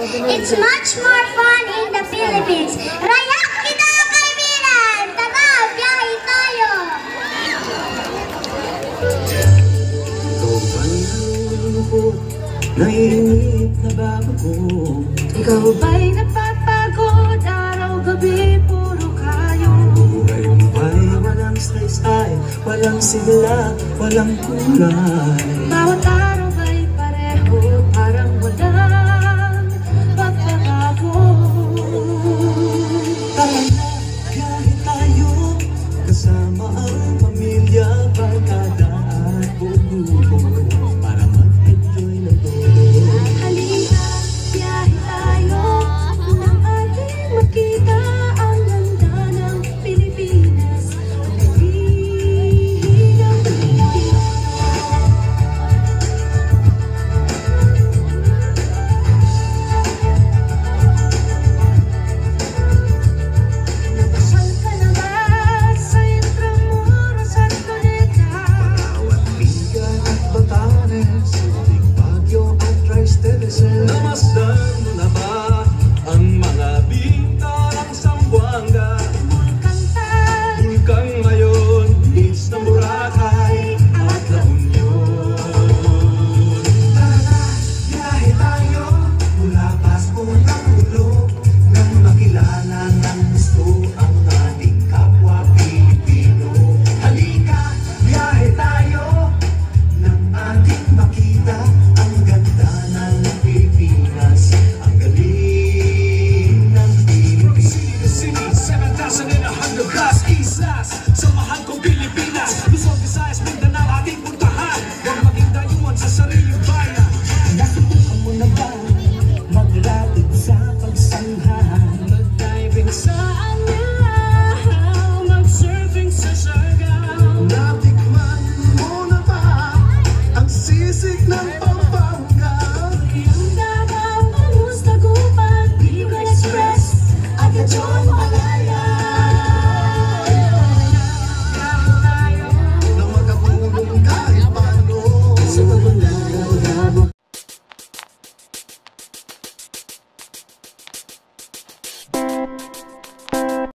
It's much more fun in the Philippines. Rayak kita kaibigan! Tara, biyahe tayo! Ikaw ba'y nalulungkot? Naiinip na bago ko? Ikaw ba'y napapagod? Araw-gabi, puro kayo. Buhay mo ba'y walang saysay? Walang sigla, walang kulay? Bawat